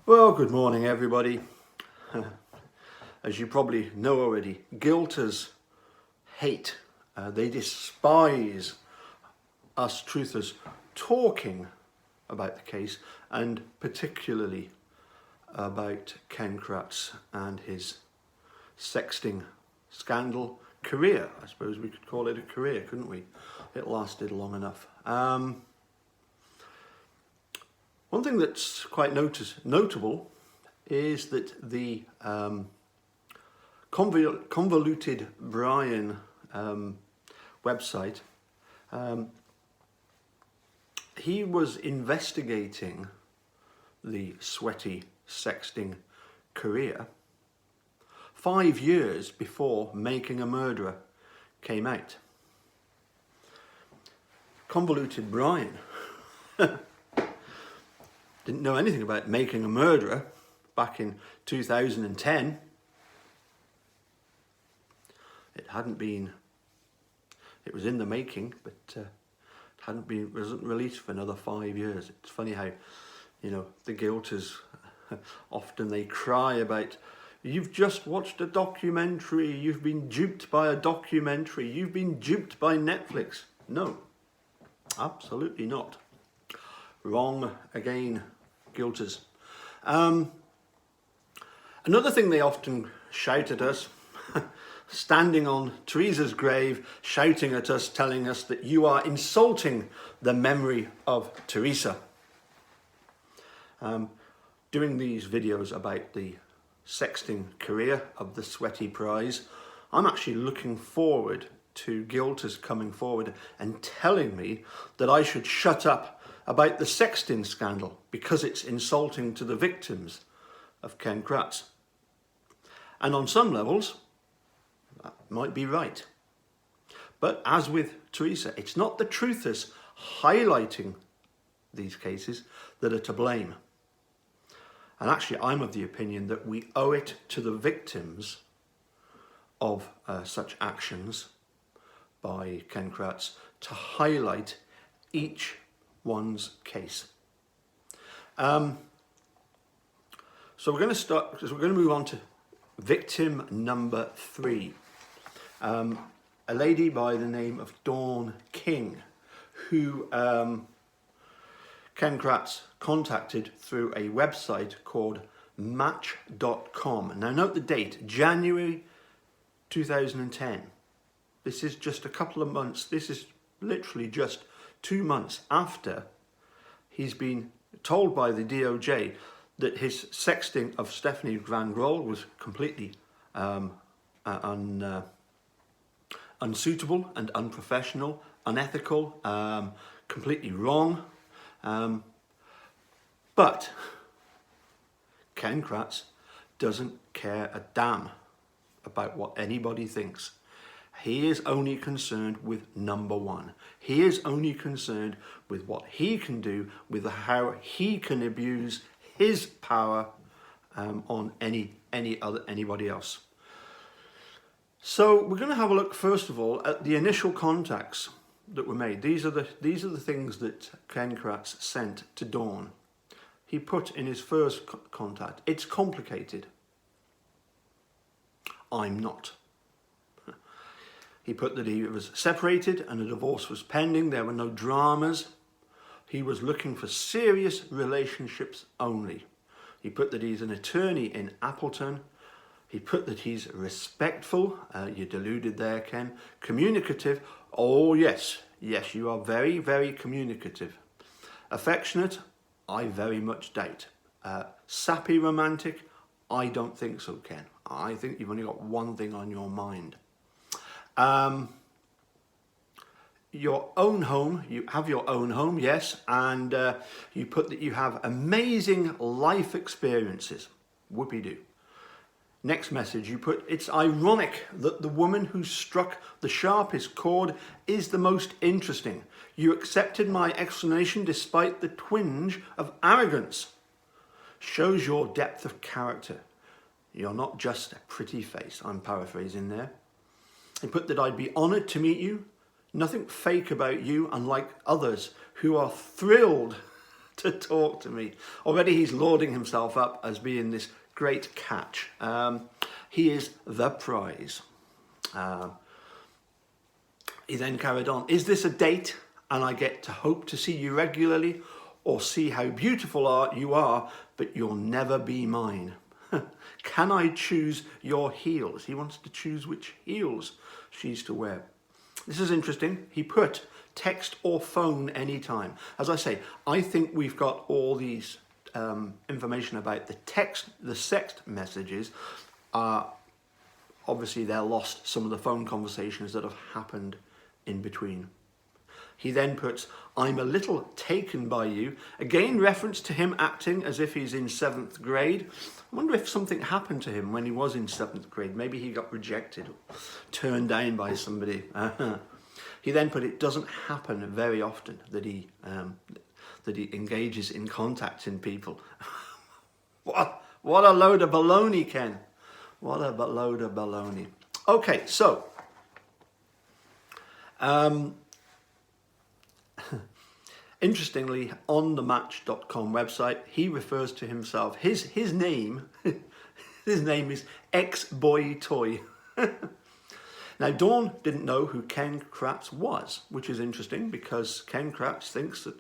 Well, good morning, everybody. As you probably know already, guilters hate, they despise us truthers talking about the case, and particularly about Ken Kratz and his sexting scandal career. I suppose we could call it a career, couldn't we? It lasted long enough. One thing that's quite notable is that the Convoluted Brian website, he was investigating the sweaty sexting career 5 years before Making a Murderer came out. Convoluted Brian didn't know anything about Making a Murderer back in 2010. It was in the making, but it wasn't released for another 5 years. It's funny how, the guilters often they cry about, you've just watched a documentary, you've been duped by a documentary, you've been duped by Netflix. No, absolutely not. Wrong again, guilters. Another thing they often shout at us, standing on Teresa's grave, shouting at us, telling us that you are insulting the memory of Teresa. Doing these videos about the sexting career of the Sweaty Prize, I'm actually looking forward to guilters coming forward and telling me that I should shut up about the sexting scandal because it's insulting to the victims of Ken Kratz. And on some levels, that might be right. But as with Teresa, it's not the truthers highlighting these cases that are to blame. And actually, I'm of the opinion that we owe it to the victims of such actions by Ken Kratz to highlight each one's case. So we're going to move on to victim number 3. A lady by the name of Dawn King, who Ken Kratz contacted through a website called Match.com. Now note the date, January 2010. This is just a couple of months, this is literally just 2 months after he's been told by the DOJ that his sexting of Stephanie Van Groll was completely unsuitable and unprofessional, unethical, completely wrong. But Ken Kratz doesn't care a damn about what anybody thinks. He is only concerned with number one. He is only concerned with what he can do, with how he can abuse his power on anybody else. So we're going to have a look first of all at the initial contacts that were made. These are the things that Ken Kratz sent to Dawn. He put in his first contact, "It's complicated. I'm not." He put that he was separated and a divorce was pending. There were no dramas. He was looking for serious relationships only. He put that he's an attorney in Appleton. He put that he's respectful. You deluded there, Ken. Communicative. Oh, yes. Yes, you are very, very communicative. Affectionate. I very much doubt. Sappy romantic. I don't think so, Ken. I think you've only got one thing on your mind. Your own home, you have your own home, yes, and you put that you have amazing life experiences. Whoopee-doo. Next message, you put, "It's ironic that the woman who struck the sharpest chord is the most interesting. You accepted my explanation despite the twinge of arrogance. Shows your depth of character. You're not just a pretty face." I'm paraphrasing there. He put that I'd be honoured to meet you. Nothing fake about you, unlike others who are thrilled to talk to me. Already he's lauding himself up as being this great catch. He is the prize. He then carried on. Is this a date and I get to hope to see you regularly, or see how beautiful you are, but you'll never be mine? Can I choose your heels? He wants to choose which heels she's to wear. This is interesting. He put text or phone anytime. As I say, I think we've got all these information about the sext messages. Obviously, they're lost some of the phone conversations that have happened in between. He then puts, I'm a little taken by you. Again, reference to him acting as if he's in 7th grade. I wonder if something happened to him when he was in 7th grade. Maybe he got rejected, or turned down by somebody. He then put, it doesn't happen very often that he engages in contacting people. What a load of baloney, Ken. What a load of baloney. Okay, so interestingly, on the Match.com website, he refers to himself. His name, his name is Ex-Boy Toy. Now, Dawn didn't know who Ken Kratz was, which is interesting because Ken Kratz thinks that,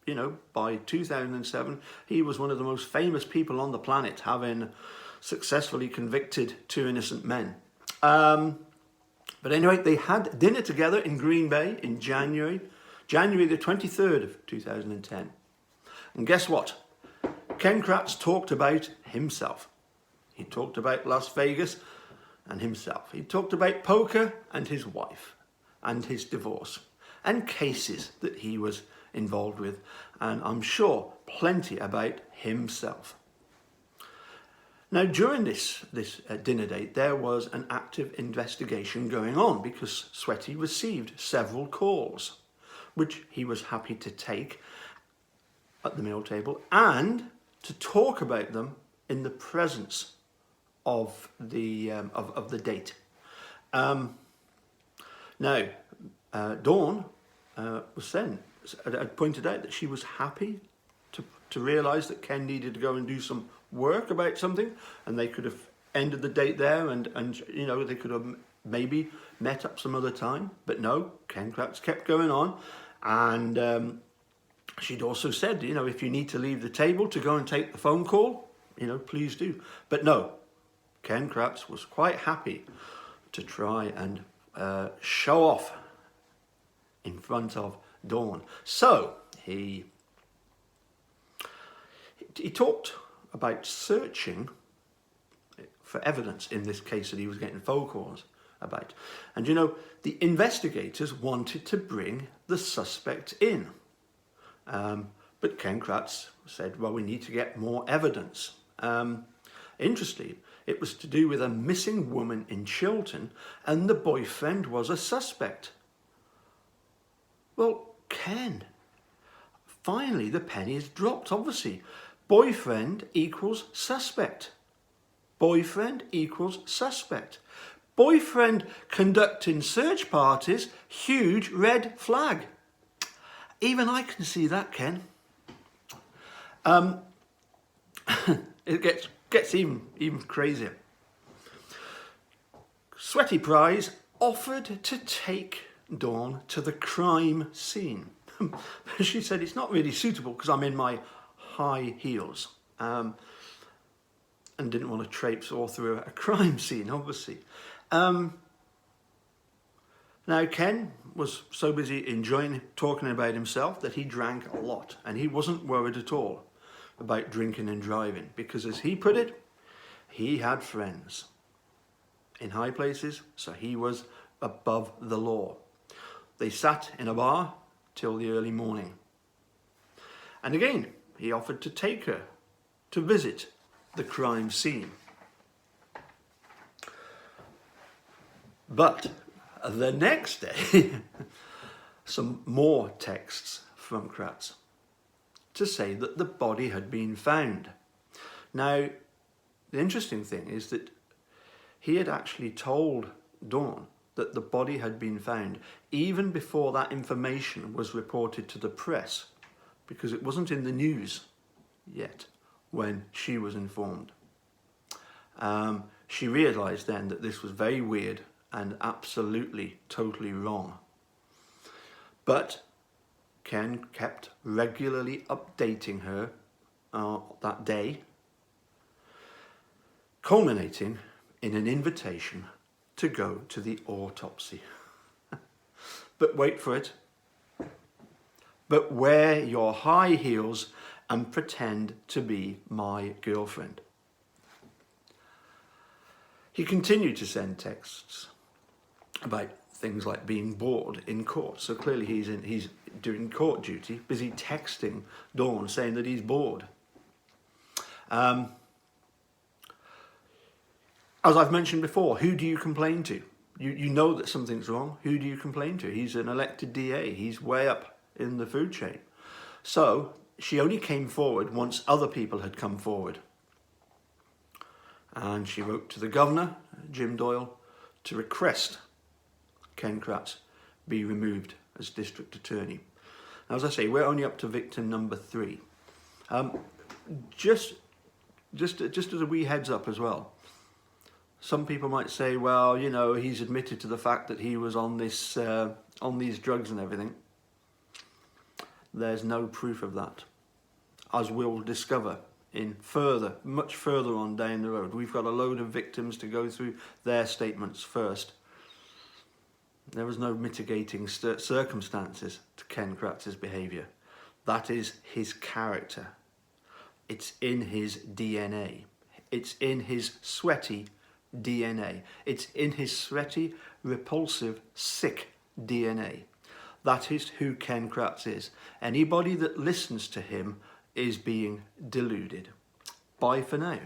you know, by 2007, he was one of the most famous people on the planet, having successfully convicted 2 innocent men. But anyway, they had dinner together in Green Bay in January the 23rd of 2010. And guess what? Ken Kratz talked about himself. He talked about Las Vegas and himself. He talked about poker and his wife and his divorce and cases that he was involved with. And I'm sure plenty about himself. Now, during this dinner date, there was an active investigation going on because Sweaty received several calls, which he was happy to take at the meal table and to talk about them in the presence of the date. Now, Dawn had pointed out that she was happy to realise that Ken needed to go and do some work about something, and they could have ended the date there, and you know, they could have maybe met up some other time. But no, Ken Kratz kept going on, and she'd also said, you know, if you need to leave the table to go and take the phone call, you know, please do. But no, Ken Kratz was quite happy to try and show off in front of Dawn. So he talked about searching for evidence in this case that he was getting phone calls about. And you know, the investigators wanted to bring the suspect in. But Ken Kratz said, well, we need to get more evidence. Interestingly, it was to do with a missing woman in Chilton, and the boyfriend was a suspect. Well, Ken, finally the penny is dropped, obviously. Boyfriend equals suspect. Boyfriend equals suspect. Boyfriend conducting search parties, huge red flag. Even I can see that, Ken. It gets even crazier. Sweaty Prize offered to take Dawn to the crime scene. She said, it's not really suitable because I'm in my high heels, and didn't want to traipse all through a crime scene, obviously. Now, Ken was so busy enjoying talking about himself that he drank a lot, and he wasn't worried at all about drinking and driving because, as he put it, he had friends in high places, so he was above the law. They sat in a bar till the early morning. And again, he offered to take her to visit the crime scene. But the next day, some more texts from Kratz to say that the body had been found. Now, the interesting thing is that he had actually told Dawn that the body had been found even before that information was reported to the press, because it wasn't in the news yet when she was informed. She realised then that this was very weird and absolutely, totally wrong. But Ken kept regularly updating her that day, culminating in an invitation to go to the autopsy. But wait for it. But wear your high heels and pretend to be my girlfriend. He continued to send texts about things like being bored in court. So clearly he's doing court duty, busy texting Dawn saying that he's bored. As I've mentioned before, who do you complain to? You know that something's wrong. Who do you complain to? He's an elected DA. He's way up in the food chain. So she only came forward once other people had come forward. And she wrote to the governor, Jim Doyle, to request Ken Kratz be removed as district attorney. Now, as I say, we're only up to victim number 3. Just as a wee heads up as well. Some people might say, well, you know, he's admitted to the fact that he was on this, on these drugs and everything. There's no proof of that, as we'll discover in much further on down the road. We've got a load of victims to go through their statements first. There was no mitigating circumstances to Ken Kratz's behaviour. That is his character. It's in his DNA. It's in his sweaty DNA. It's in his sweaty, repulsive, sick DNA. That is who Ken Kratz is. Anybody that listens to him is being deluded. Bye for now.